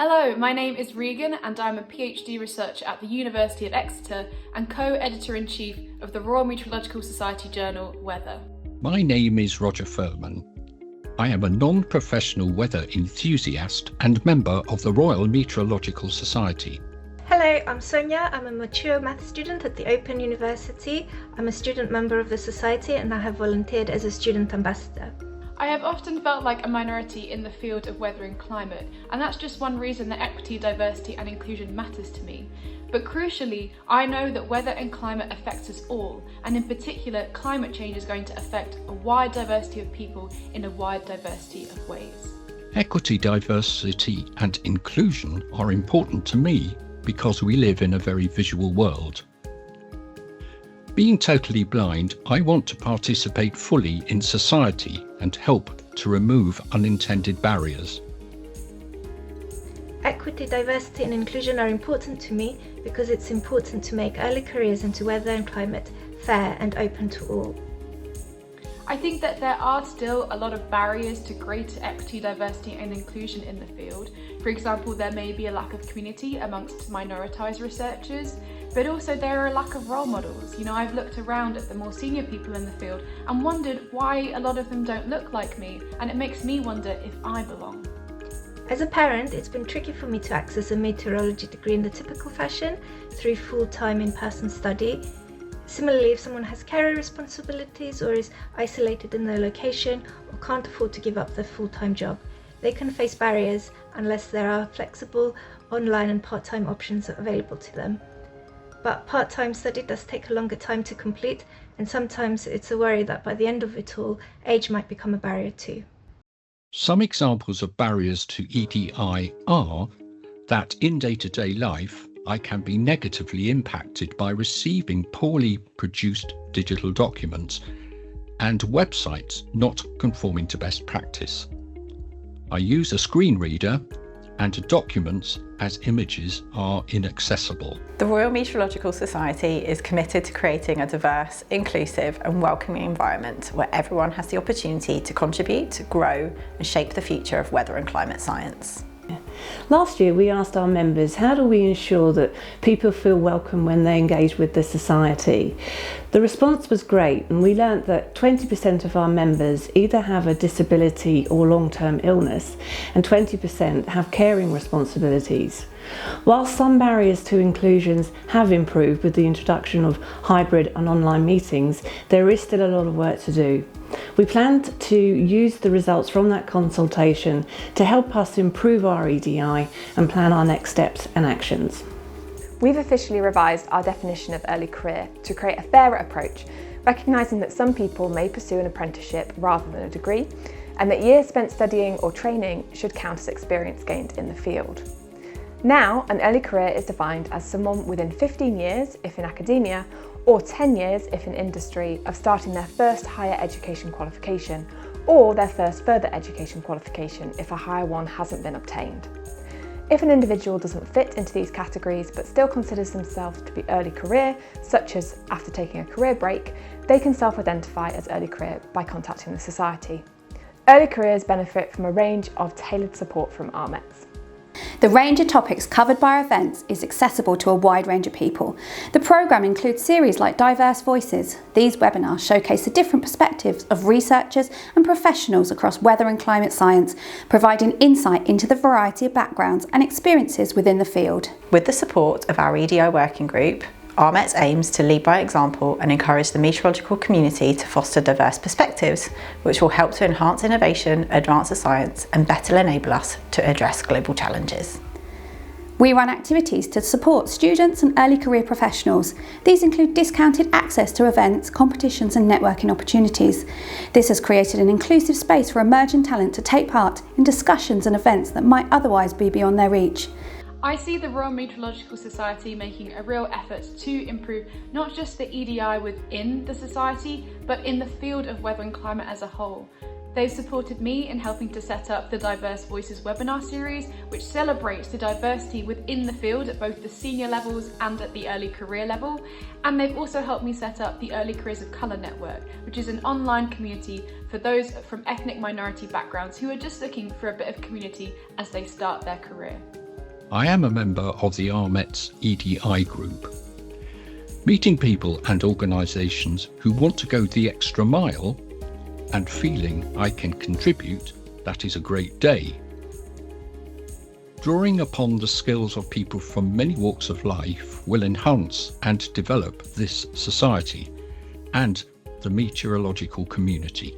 Hello, my name is Regan and I'm a PhD researcher at the University of Exeter and co-editor-in-chief of the Royal Meteorological Society journal Weather. My name is Roger Furman. I am a non-professional weather enthusiast and member of the Royal Meteorological Society. Hello, I'm Sonia. I'm a mature maths student at the Open University. I'm a student member of the Society and I have volunteered as a student ambassador. I have often felt like a minority in the field of weather and climate, and that's just one reason that equity, diversity and inclusion matters to me. But crucially, I know that weather and climate affects us all, and in particular, climate change is going to affect a wide diversity of people in a wide diversity of ways. Equity, diversity and inclusion are important to me because we live in a very visual world. Being totally blind, I want to participate fully in society and help to remove unintended barriers. Equity, diversity and inclusion are important to me because it's important to make early careers into weather and climate fair and open to all. I think that there are still a lot of barriers to greater equity, diversity and inclusion in the field. For example, there may be a lack of community amongst minoritised researchers, but also there are a lack of role models. I've looked around at the more senior people in the field and wondered why a lot of them don't look like me, and it makes me wonder if I belong. As a parent, it's been tricky for me to access a meteorology degree in the typical fashion through full-time in-person study. Similarly, if someone has carer responsibilities or is isolated in their location or can't afford to give up their full-time job, they can face barriers unless there are flexible online and part-time options available to them. But part-time study does take a longer time to complete, and sometimes it's a worry that by the end of it all, age might become a barrier too. Some examples of barriers to EDI are that in day-to-day life, I can be negatively impacted by receiving poorly produced digital documents and websites not conforming to best practice. I use a screen reader and documents as images are inaccessible. The Royal Meteorological Society is committed to creating a diverse, inclusive and welcoming environment where everyone has the opportunity to contribute, grow and shape the future of weather and climate science. Last year we asked our members, how do we ensure that people feel welcome when they engage with the Society? The response was great, and we learnt that 20% of our members either have a disability or long-term illness and 20% have caring responsibilities. While some barriers to inclusions have improved with the introduction of hybrid and online meetings, there is still a lot of work to do. We planned to use the results from that consultation to help us improve our EDI and plan our next steps and actions. We've officially revised our definition of early career to create a fairer approach, recognising that some people may pursue an apprenticeship rather than a degree, and that years spent studying or training should count as experience gained in the field. Now, an early career is defined as someone within 15 years, if in academia, or 10 years, if in industry, of starting their first higher education qualification, or their first further education qualification if a higher one hasn't been obtained. If an individual doesn't fit into these categories but still considers themselves to be early career, such as after taking a career break, they can self-identify as early career by contacting the Society. Early careers benefit from a range of tailored support from RMetS. The range of topics covered by our events is accessible to a wide range of people. The programme includes series like Diverse Voices. These webinars showcase the different perspectives of researchers and professionals across weather and climate science, providing insight into the variety of backgrounds and experiences within the field. With the support of our EDI working group, RMetS aims to lead by example and encourage the meteorological community to foster diverse perspectives, which will help to enhance innovation, advance the science and better enable us to address global challenges. We run activities to support students and early career professionals. These include discounted access to events, competitions and networking opportunities. This has created an inclusive space for emerging talent to take part in discussions and events that might otherwise be beyond their reach. I see the Royal Meteorological Society making a real effort to improve not just the EDI within the Society, but in the field of weather and climate as a whole. They've supported me in helping to set up the Diverse Voices webinar series, which celebrates the diversity within the field at both the senior levels and at the early career level. And they've also helped me set up the Early Careers of Colour Network, which is an online community for those from ethnic minority backgrounds who are just looking for a bit of community as they start their career. I am a member of the RMetS EDI group. Meeting people and organisations who want to go the extra mile and feeling I can contribute, that is a great day. Drawing upon the skills of people from many walks of life will enhance and develop this society and the meteorological community.